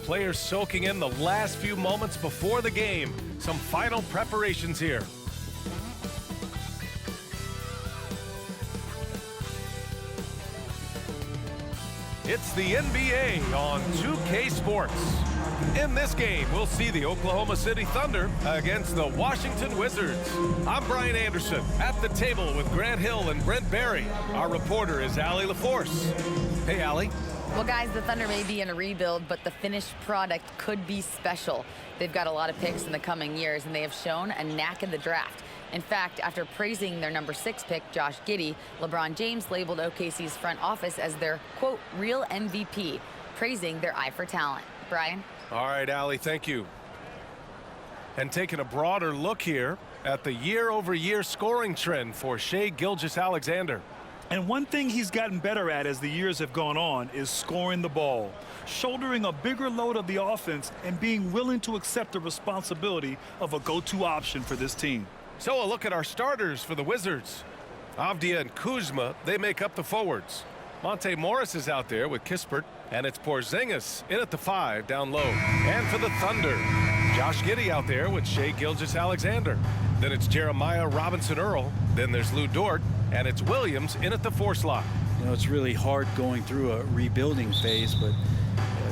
players soaking in the last few moments before the game. Some final preparations here. It's the NBA on 2K Sports. In this game, we'll see the Oklahoma City Thunder against the Washington Wizards. I'm Brian Anderson at the table with Grant Hill and Brent Barry. Our reporter is Allie LaForce. Hey, Allie. Well, guys, the Thunder may be in a rebuild, but the finished product could be special. They've got a lot of picks in the coming years, and they have shown a knack in the draft. In fact, after praising their number 6 pick, Josh Giddey, LeBron James labeled OKC's front office as their, quote, real MVP, praising their eye for talent. Brian? All right, Allie, thank you. And taking a broader look here at the year-over-year scoring trend for Shai Gilgeous-Alexander. And one thing he's gotten better at as the years have gone on is scoring the ball, shouldering a bigger load of the offense and being willing to accept the responsibility of a go-to option for this team. So a look at our starters for the Wizards. Avdia and Kuzma, they make up the forwards. Monte Morris is out there with Kispert, and it's Porzingis in at the 5 down low. And for the Thunder, Josh Giddey out there with Shai Gilgeous-Alexander. Then it's Jeremiah Robinson-Earl. Then there's Lou Dort, and it's Williams in at the 4 slot. You know, it's really hard going through a rebuilding phase, but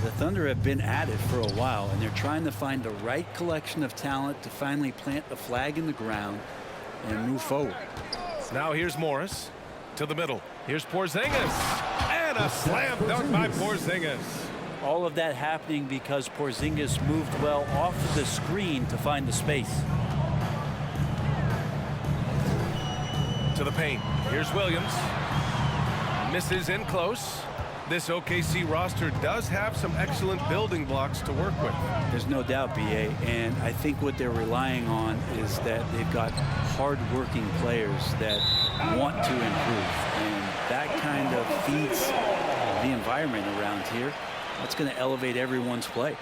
the Thunder have been at it for a while, and they're trying to find the right collection of talent to finally plant the flag in the ground and move forward. Now here's Morris to the middle. Here's Porzingis, and a slam dunk by Porzingis. All of that happening because Porzingis moved well off the screen to find the space. To the paint. Here's Williams. Misses in close. This OKC roster does have some excellent building blocks to work with. There's no doubt, BA, and I think what they're relying on is that they've got hard-working players that want to improve, and that kind of feeds the environment around here. That's going to elevate everyone's play.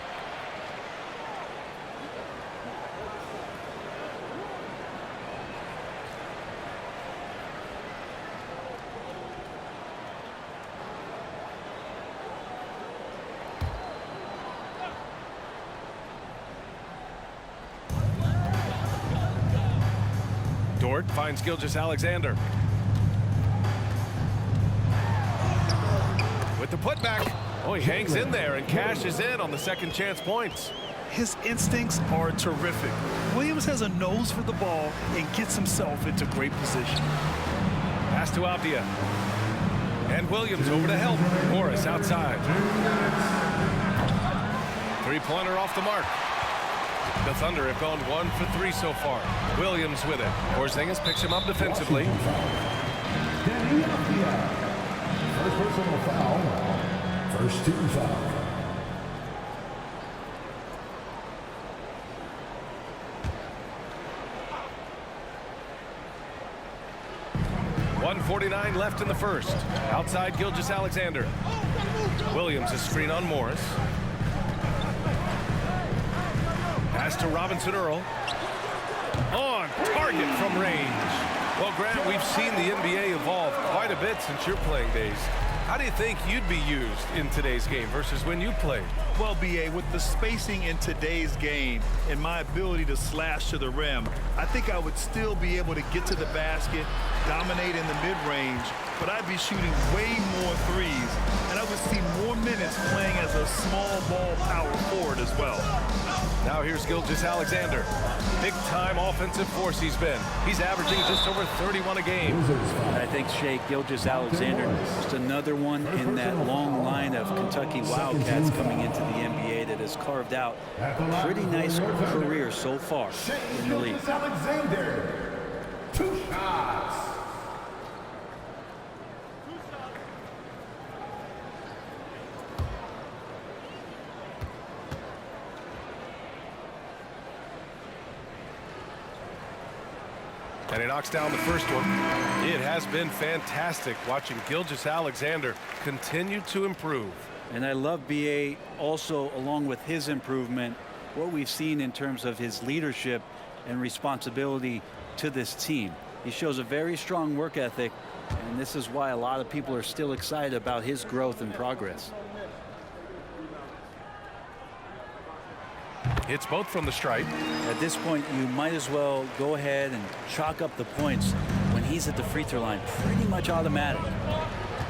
Dort finds Gilgeous-Alexander. With the putback. Oh, he hangs in there and cashes in on the second chance points. His instincts are terrific. Williams has a nose for the ball and gets himself into great position. Pass to Avdia. And Williams over to help. Morris outside. Three-pointer off the mark. The Thunder have gone 1 for 3 so far. Williams with it. Porzingis picks him up defensively. First personal foul. First team foul. .149 left in the first. Outside Gilgeous-Alexander. Williams a screen on Morris. Pass to Robinson-Earl. On target from range. Well, Grant, we've seen the NBA evolve quite a bit since your playing days. How do you think you'd be used in today's game versus when you played? Well, BA, with the spacing in today's game and my ability to slash to the rim, I think I would still be able to get to the basket, dominate in the mid-range, but I'd be shooting way more threes, and I would see more minutes playing as a small ball power forward as well. Now here's Gilgeous-Alexander. Big-time offensive force he's been. He's averaging just over 31 a game. I think Shai Gilgeous-Alexander, just another one in that long line of Kentucky Wildcats coming into the NBA that has carved out a pretty nice career so far in the league. Alexander, 2 shots. And he knocks down the first one. It has been fantastic watching Gilgeous-Alexander continue to improve. And I love BA also, along with his improvement, what we've seen in terms of his leadership and responsibility to this team. He shows a very strong work ethic, and this is why a lot of people are still excited about his growth and progress. Hits both from the stripe. At this point, you might as well go ahead and chalk up the points when he's at the free throw line. Pretty much automatic.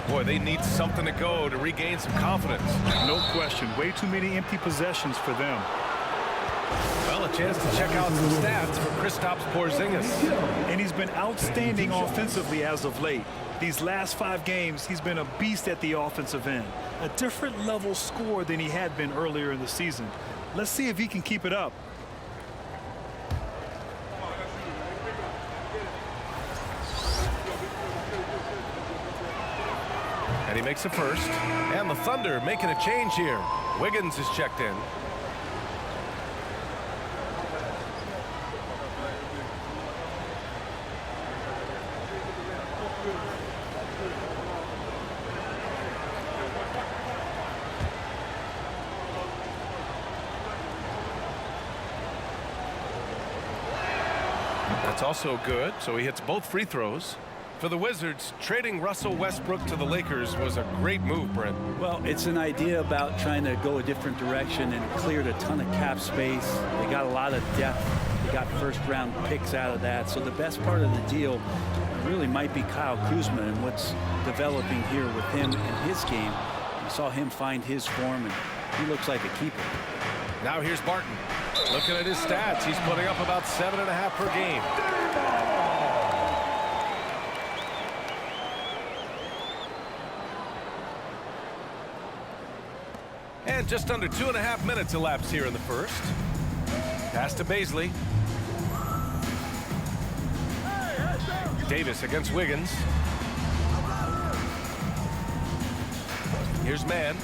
Boy, they need something to go to regain some confidence. No question. Way too many empty possessions for them. Well, a chance to check out some stats for Kristaps Porzingis. And he's been outstanding offensively as of late. These last 5 games, he's been a beast at the offensive end. A different level scorer than he had been earlier in the season. Let's see if he can keep it up. And he makes a first. And the Thunder making a change here. Wiggins is checked in. That's also good, so he hits both free throws. For the Wizards, trading Russell Westbrook to the Lakers was a great move, Brent. Well, it's an idea about trying to go a different direction and cleared a ton of cap space. They got a lot of depth. They got first-round picks out of that. So the best part of the deal really might be Kyle Kuzma and what's developing here with him in his game. You saw him find his form, and he looks like a keeper. Now here's Barton. Looking at his stats, he's putting up about 7.5 per game. And just under 2.5 minutes elapsed here in the first. Pass to Baisley. Davis against Wiggins. Here's Mann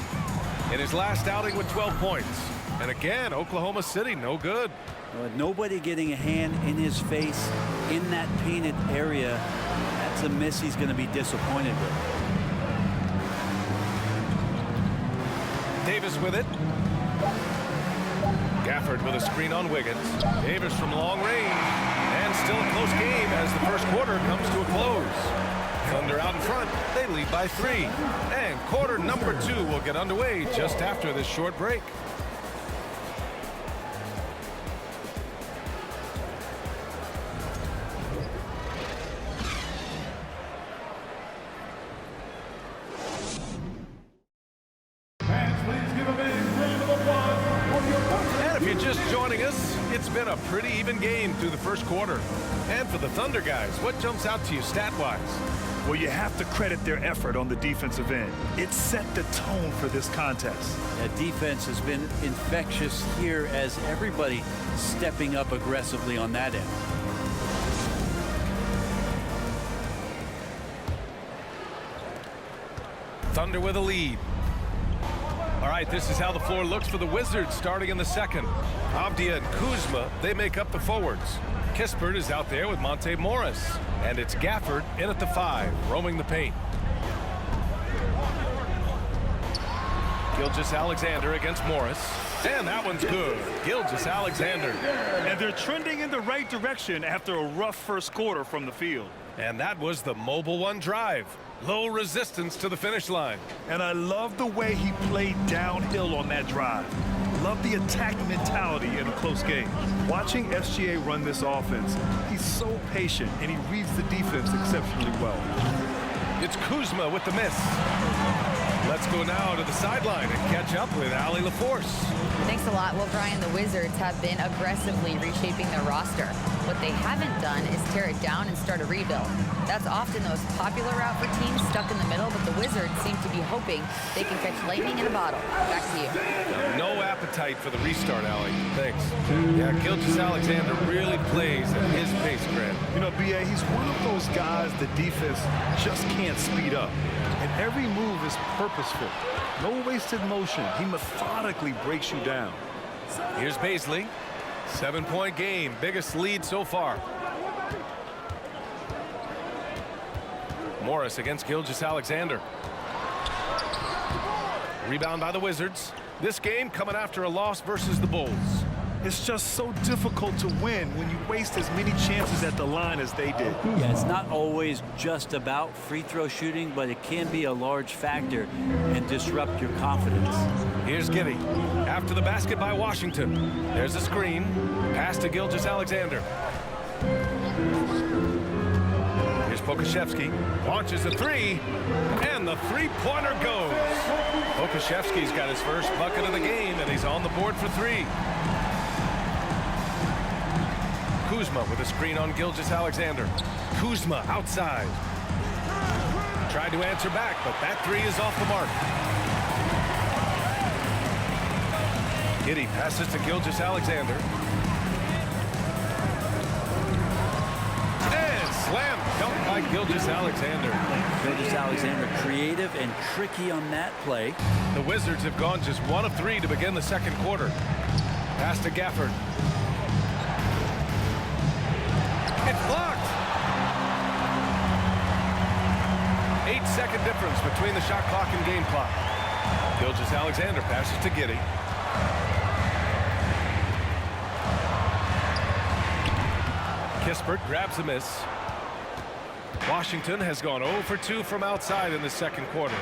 in his last outing with 12 points. And again, Oklahoma City, no good. Nobody getting a hand in his face in that painted area. That's a miss he's going to be disappointed with. Davis with it. Gafford with a screen on Wiggins. Davis from long range. And still a close game as the first quarter comes to a close. Thunder out in front. They lead by 3. And quarter number 2 will get underway just after this short break. It's been a pretty even game through the first quarter. And for the Thunder guys, what jumps out to you stat-wise? Well, you have to credit their effort on the defensive end. It set the tone for this contest. That defense has been infectious here as everybody stepping up aggressively on that end. Thunder with a lead. All right, this is how the floor looks for the Wizards starting in the second. Avdia and Kuzma, they make up the forwards. Kispert is out there with Monte Morris. And it's Gafford in at the 5, roaming the paint. Gilgeous-Alexander against Morris. And that one's good. Gilgeous-Alexander. And they're trending in the right direction after a rough first quarter from the field. And that was the Mobile One drive. Low resistance to the finish line. And I love the way he played downhill on that drive. Love the attack mentality in a close game. Watching SGA run this offense, he's so patient and he reads the defense exceptionally well. It's Kuzma with the miss. Let's go now to the sideline and catch up with Allie LaForce. Thanks a lot. Well, Brian, the Wizards have been aggressively reshaping their roster. What they haven't done is tear it down and start a rebuild. That's often the most popular route for teams stuck in the middle, but the Wizards seem to be hoping they can catch lightning in a bottle. Back to you. No appetite for the restart, Allie. Thanks. Yeah, Gilgeous-Alexander really plays at his pace, Grant. You know, B.A., he's one of those guys the defense just can't speed up. And every move is purposeful. No wasted motion. He methodically breaks you down. Here's Baisley. 7-point game. Biggest lead so far. Morris against Gilgeous-Alexander. Rebound by the Wizards. This game coming after a loss versus the Bulls. It's just so difficult to win when you waste as many chances at the line as they did. Yeah, it's not always just about free throw shooting, but it can be a large factor and disrupt your confidence. Here's Giddy. After the basket by Washington. There's a screen. Pass to Gilgeous-Alexander. Here's Pokashevsky. Launches a three. And the three-pointer goes. Pokashevsky's got his first bucket of the game, and he's on the board for three. Kuzma with a screen on Gilgeous-Alexander. Kuzma outside. Tried to answer back, but that three is off the mark. Giddy passes to Gilgeous-Alexander. And slam dunk by Gilgeous-Alexander. Gilgeous-Alexander creative and tricky on that play. The Wizards have gone just 1 of 3 to begin the second quarter. Pass to Gafford. It's blocked. 8-second difference between the shot clock and game clock. Gilgeous-Alexander passes to Giddy. Kispert grabs a miss. Washington has gone 0 for 2 from outside in the second quarter.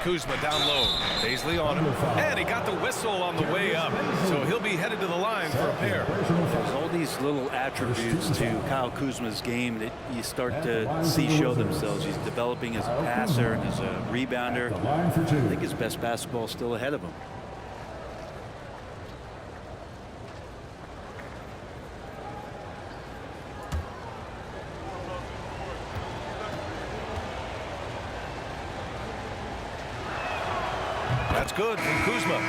Kuzma down low. Paisley on him. And he got the whistle on the way up. So he'll be headed to the line for a pair. There's all these little attributes to Kyle Kuzma's game that you start to see show themselves. He's developing as a passer and as a rebounder. I think his best basketball is still ahead of him. That's good from Kuzma.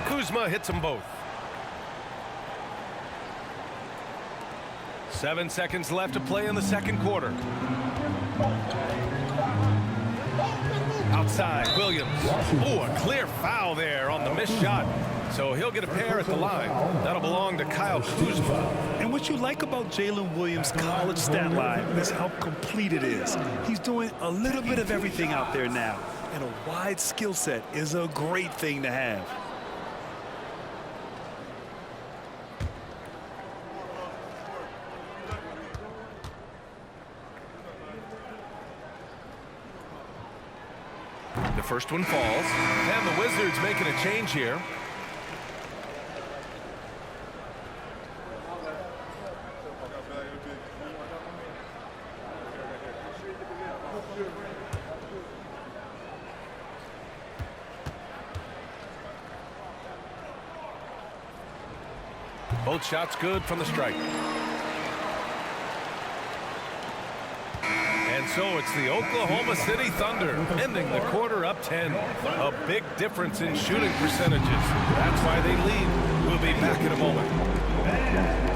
Kuzma hits them both. 7 seconds left to play in the second quarter. Outside, Williams. Oh, a clear foul there on the missed shot. So he'll get a pair at the line. That'll belong to Kyle Kuzma. And what you like about Jalen Williams' college stat line is how complete it is. He's doing a little bit of everything out there now. And a wide skill set is a great thing to have. The first one falls, and the Wizards making a change here. Both shots good from the strike. And so it's the Oklahoma City Thunder ending the quarter up 10. A big difference in shooting percentages. That's why they lead. We'll be back in a moment.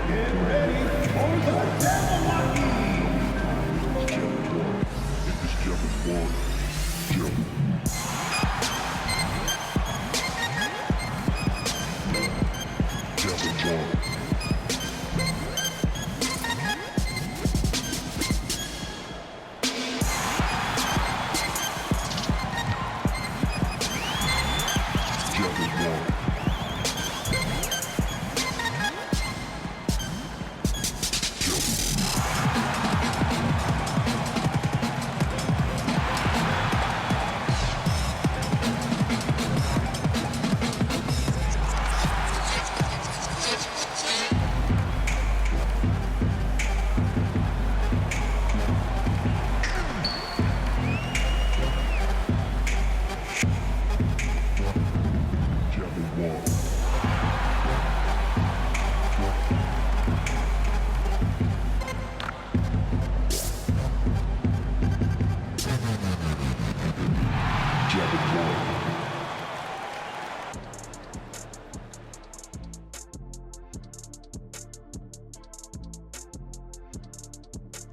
Get ready for the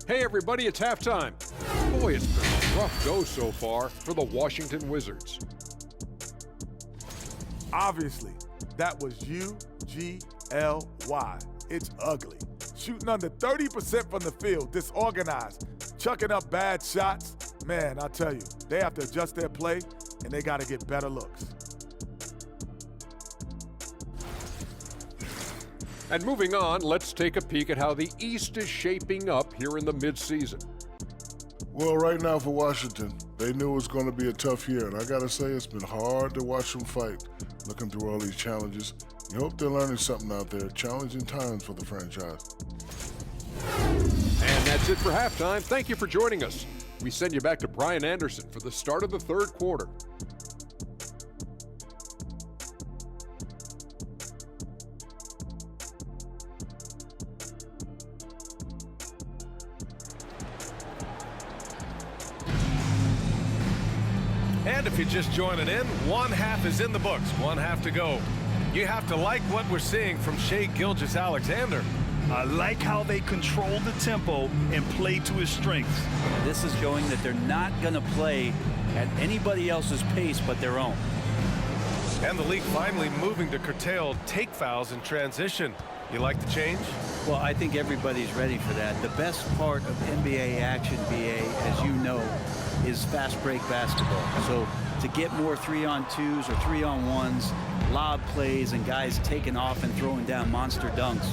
Hey everybody, it's halftime. Boy, it's been a rough go so far for the Washington Wizards. Obviously, that was U-G-L-Y. It's ugly. Shooting under 30% from the field, disorganized, chucking up bad shots. Man, I tell you, they have to adjust their play, and they got to get better looks. And moving on, let's take a peek at how the East is shaping up here in the midseason. Well, right now for Washington, they knew it was going to be a tough year, and I got to say it's been hard to watch them fight, looking through all these challenges. You hope they're learning something out there, challenging times for the franchise. And that's it for halftime. Thank you for joining us. We send you back to Brian Anderson for the start of the third quarter. And if you're just joining in, one half is in the books, one half to go. You have to like what we're seeing from Shai Gilgeous-Alexander. I like how they control the tempo and play to his strengths. This is showing that they're not going to play at anybody else's pace but their own. And the league finally moving to curtail take fouls in transition. You like the change? Well, I think everybody's ready for that. The best part of NBA action, BA, as you know, is fast break basketball. So to get more 3-on-2s or 3-on-1s, lob plays, and guys taking off and throwing down monster dunks,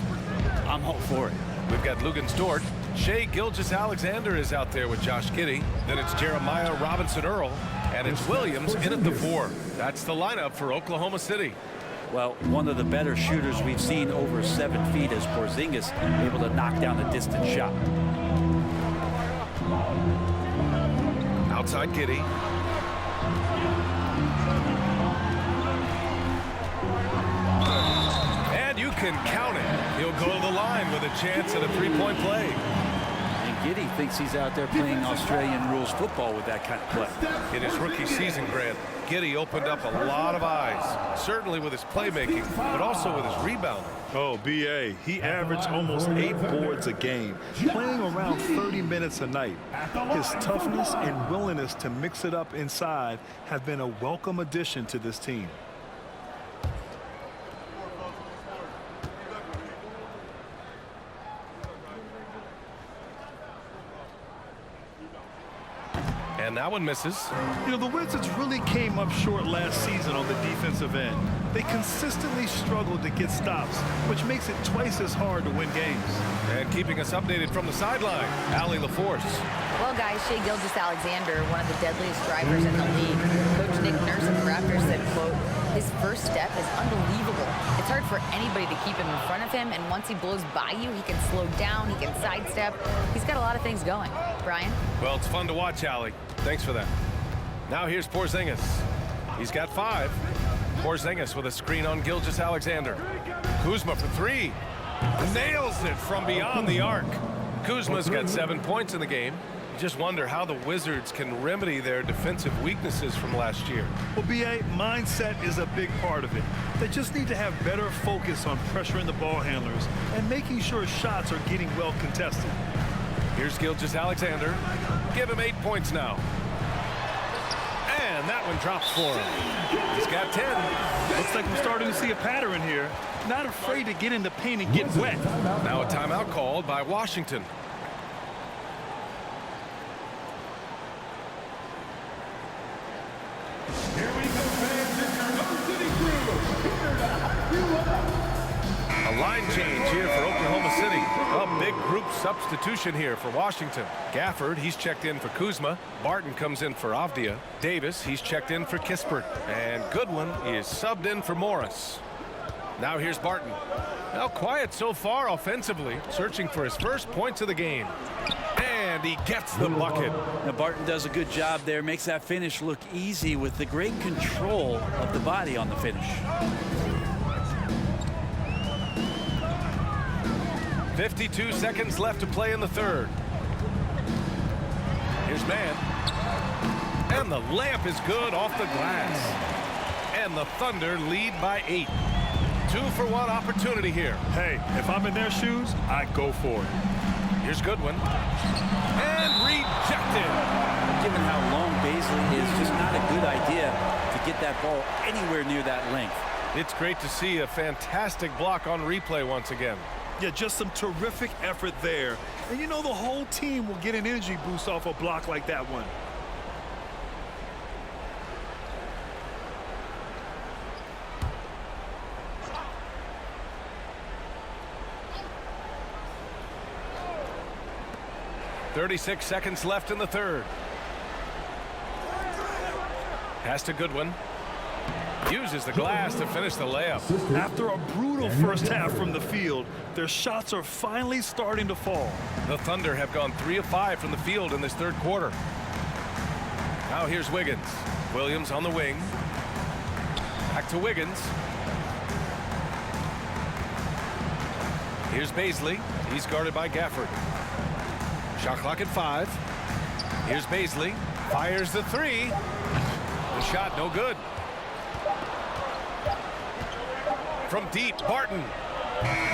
I'm all for it. We've got Lugens Dort. Shai Gilgeous-Alexander is out there with Josh Giddey. Then it's Jeremiah Robinson-Earl. And it's Williams in at the 4. That's the lineup for Oklahoma City. Well, one of the better shooters we've seen over 7 feet is Porzingis, able to knock down a distant shot. Outside Giddey. And you can count it. He'll go to the line with a chance at a 3-point play. And Giddey thinks he's out there playing Australian rules football with that kind of play. In his rookie season, Grant, Giddey opened up a lot of eyes, certainly with his playmaking, but also with his rebounding. Oh, B.A., he averaged almost 8 boards a game, playing around 30 minutes a night. His toughness and willingness to mix it up inside have been a welcome addition to this team. And that one misses. You know, the Wizards really came up short last season on the defensive end. They consistently struggled to get stops, which makes it twice as hard to win games. And keeping us updated from the sideline, Allie LaForce. Well, guys, Shai Gilgeous-Alexander, one of the deadliest drivers in the league. Coach Nick Nurse of the Raptors said, quote, his first step is unbelievable. It's hard for anybody to keep him in front of him, and once he blows by you, he can slow down, he can sidestep. He's got a lot of things going. Brian? Well, it's fun to watch, Allie. Thanks for that. Now here's Porzingis. He's got 5. Porzingis with a screen on Gilgeous-Alexander. Kuzma for 3. Nails it from beyond the arc. Kuzma's got 7 points in the game. You just wonder how the Wizards can remedy their defensive weaknesses from last year. Well, B.A., mindset is a big part of it. They just need to have better focus on pressuring the ball handlers and making sure shots are getting well contested. Here's Gilgeous-Alexander. Give him 8 points now. And that one drops for him. He's got 10. Looks like we're starting to see a pattern here. Not afraid to get in the paint and get wet. Now a timeout called by Washington. Here we go, fans. It's your Oklahoma City crew. Here to hype you up. A line change here for Oklahoma City. A big group substitution here for Washington. Gafford, he's checked in for Kuzma. Barton comes in for Avdia. Davis, he's checked in for Kispert. And Goodwin is subbed in for Morris. Now here's Barton. Now quiet so far offensively, searching for his first points of the game. And he gets the bucket. Now Barton does a good job there, makes that finish look easy with the great control of the body on the finish. 52 seconds left to play in the third. Here's Mann. And the layup is good off the glass. And the Thunder lead by 8. 2-for-1 opportunity here. Hey, if I'm in their shoes, I go for it. Here's Goodwin. And rejected. Given how long Baisley is, just not a good idea to get that ball anywhere near that length. It's great to see a fantastic block on replay once again. Yeah, just some terrific effort there. And you know the whole team will get an energy boost off a block like that one. .36 seconds left in the third. Pass to Goodwin. Uses the glass to finish the layup. After a brutal first half from the field, their shots are finally starting to fall. The Thunder have gone 3 of 5 from the field in this third quarter. Now here's Wiggins. Williams on the wing. Back to Wiggins. Here's Baisley. He's guarded by Gafford. Shot clock at 5. Here's Baisley. Fires the three. The shot no good. From deep, Barton.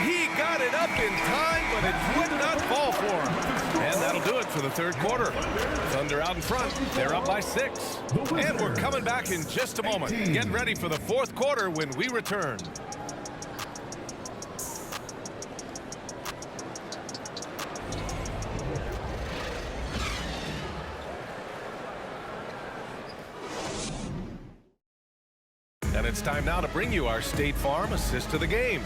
He got it up in time, but it would not fall for him. And that'll do it for the third quarter. Thunder out in front. They're up by 6. And we're coming back in just a moment. Get ready for the fourth quarter when we return. And it's time now to bring you our State Farm assist to the game.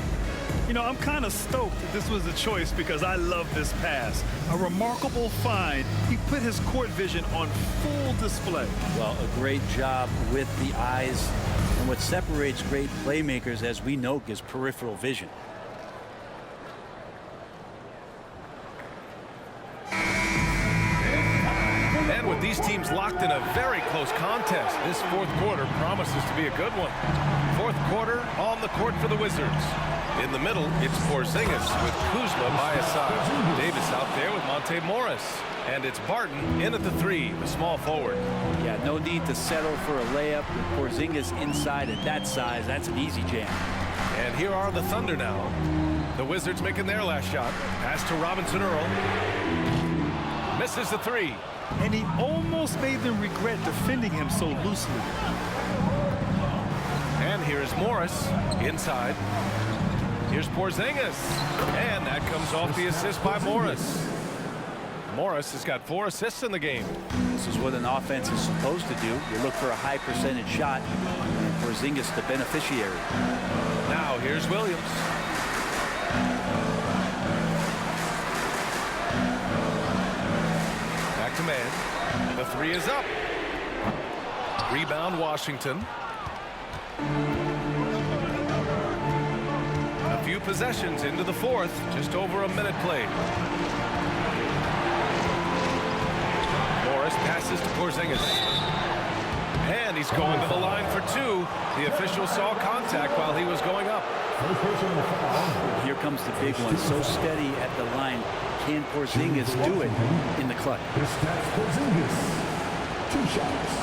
You know, I'm kind of stoked that this was a choice because I love this pass. A remarkable find. He put his court vision on full display. Well, a great job with the eyes. And what separates great playmakers, as we know, is peripheral vision. And with these teams locked in a very close contest, this fourth quarter promises to be a good one. Fourth quarter on the court for the Wizards. In the middle, it's Porzingis with Kuzma by his side. Davis out there with Monte Morris. And it's Barton in at the 3, the small forward. Yeah, no need to settle for a layup with Porzingis inside at that size. That's an easy jam. And here are the Thunder now. The Wizards making their last shot. Pass to Robinson Earl. Misses the 3. And he almost made them regret defending him so loosely. And here's Morris inside. Here's Porzingis. And that comes off the assist by Morris. Morris has got 4 assists in the game. This is what an offense is supposed to do. You look for a high percentage shot, and Porzingis the beneficiary. Now here's Williams. Back to man. The 3 is up. Rebound Washington. A few possessions into the fourth. Just over a minute played. Morris passes to Porzingis. And he's going to the line for 2. The official saw contact while he was going up. Here comes the big one. So steady at the line. Can Porzingis do it in the clutch? Porzingis, 2 shots.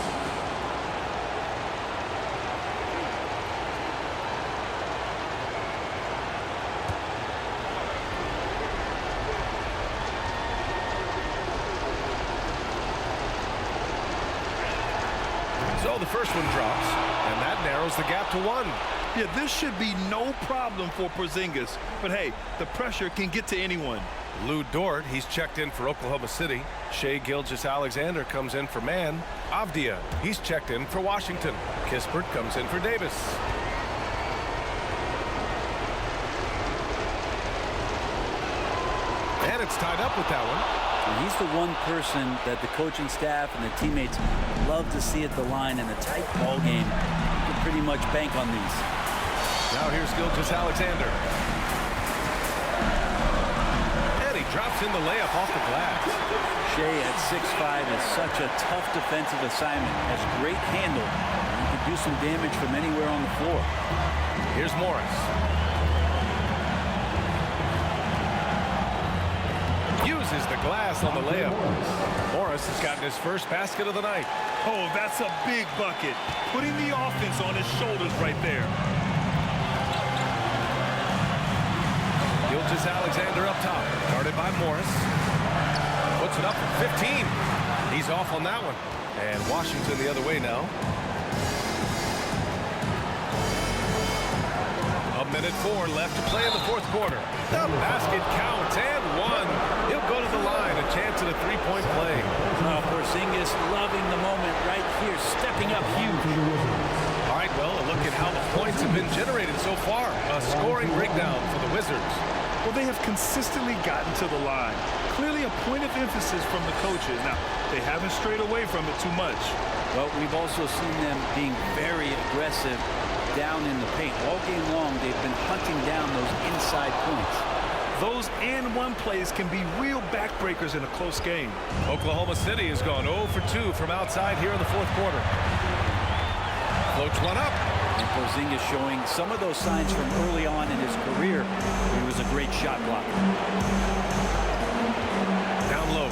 So the first one drops, and that narrows the gap to 1. Yeah, this should be no problem for Porzingis. But hey, the pressure can get to anyone. Lou Dort, he's checked in for Oklahoma City. Shai Gilgeous-Alexander comes in for Man. Avdia, he's checked in for Washington. Kispert comes in for Davis. And it's tied up with that one. And he's the one person that the coaching staff and the teammates love to see at the line in a tight ball game. You can pretty much bank on these. Now here's Gilgeous-Alexander. And he drops in the layup off the glass. Shai at 6'5" is such a tough defensive assignment. Has great handle. He can do some damage from anywhere on the floor. Here's Morris. Uses the glass on the layup. Morris has gotten his first basket of the night. Oh, that's a big bucket. Putting the offense on his shoulders right there. Gilgeous-Alexander up top, guarded by Morris. puts it up from 15. He's off on that one. And Washington the other way now. A minute 4 left to play in the fourth quarter. The basket counts and one. He'll go to the line, a chance at a three-point play. Porzingis loving the moment right here, stepping up huge. All right, well, a look at how the points have been generated so far. A scoring breakdown for the Wizards. Well, they have consistently gotten to the line. Clearly a point of emphasis from the coaches. Now, they haven't strayed away from it too much. Well, we've also seen them being very aggressive down in the paint. All game long, they've been hunting down those inside points. Those and one plays can be real backbreakers in a close game. Oklahoma City has gone 0 for 2 from outside here in the fourth quarter. Floats one up. And Porzingis showing some of those signs from early on in his career. He was a great shot blocker. Down low.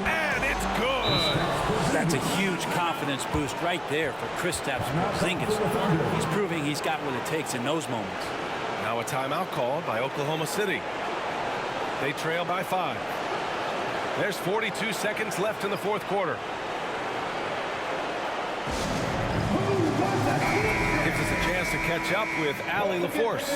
And it's good. That's a huge confidence boost right there for Kristaps Porzingis. He's proving he's got what it takes in those moments. Now a timeout called by Oklahoma City. They trail by 5. There's 42 seconds left in the fourth quarter. Gives us a chance to catch up with Allie LaForce.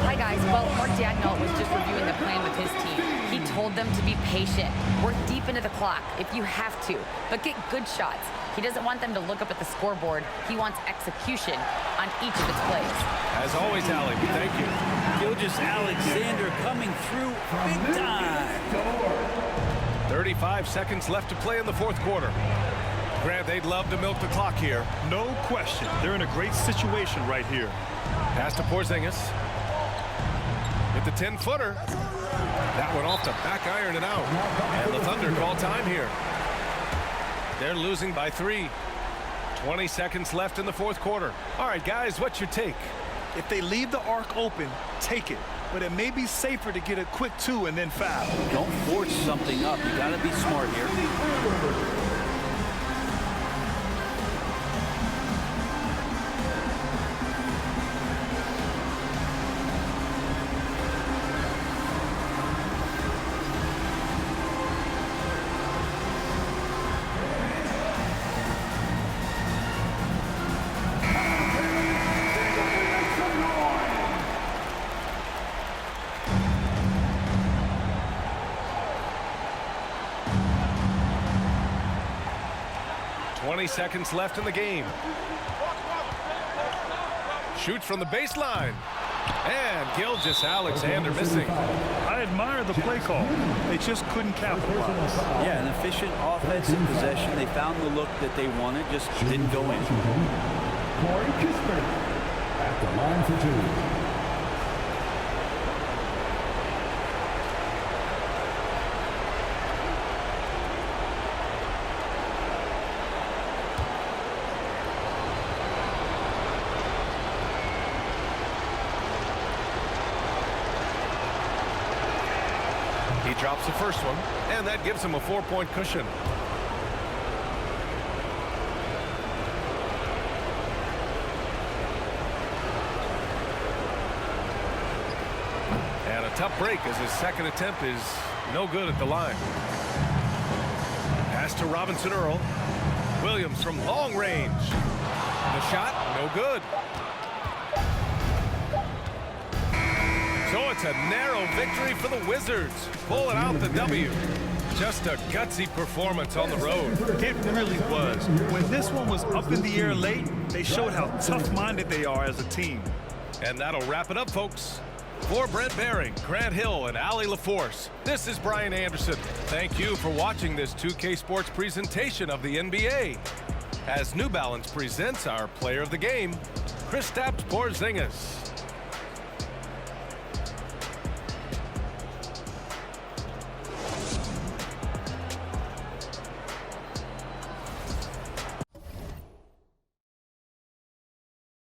Hi, guys. Well, Mark Dagnall was just reviewing the plan with his team. He told them to be patient, work deep into the clock if you have to, but get good shots. He doesn't want them to look up at the scoreboard. He wants execution on each of its plays. As always, Allie, we thank you. Gilgeous-Alexander coming through big time. 35 seconds left to play in the fourth quarter. Grant, they'd love to milk the clock here. No question. They're in a great situation right here. Pass to Porzingis. With the 10-footer. That one off the back iron and out. And the Thunder call time here. They're losing by 3. 20 seconds left in the fourth quarter. All right, guys, what's your take? If they leave the arc open, take it. But it may be safer to get a quick 2 and then foul. Don't force something up. You got to be smart here. Seconds left in the game. Shoots from the baseline. And Gilgeous-Alexander missing. I admire the play call. They just couldn't capitalize. Yeah, an efficient offensive possession. They found the look that they wanted, just didn't go in. Corey Kispert at the line for 2. Drops the first one, and that gives him a 4-point cushion. And a tough break as his second attempt is no good at the line. Pass to Robinson Earl. Williams from long range. The shot, no good. So it's a narrow victory for the Wizards, pulling out the W. Just a gutsy performance on the road. It really was. When this one was up in the air late, they showed how tough-minded they are as a team. And that'll wrap it up, folks. For Brent Baring, Grant Hill, and Allie LaForce, this is Brian Anderson. Thank you for watching this 2K Sports presentation of the NBA. As New Balance presents our player of the game, Kristaps Porzingis.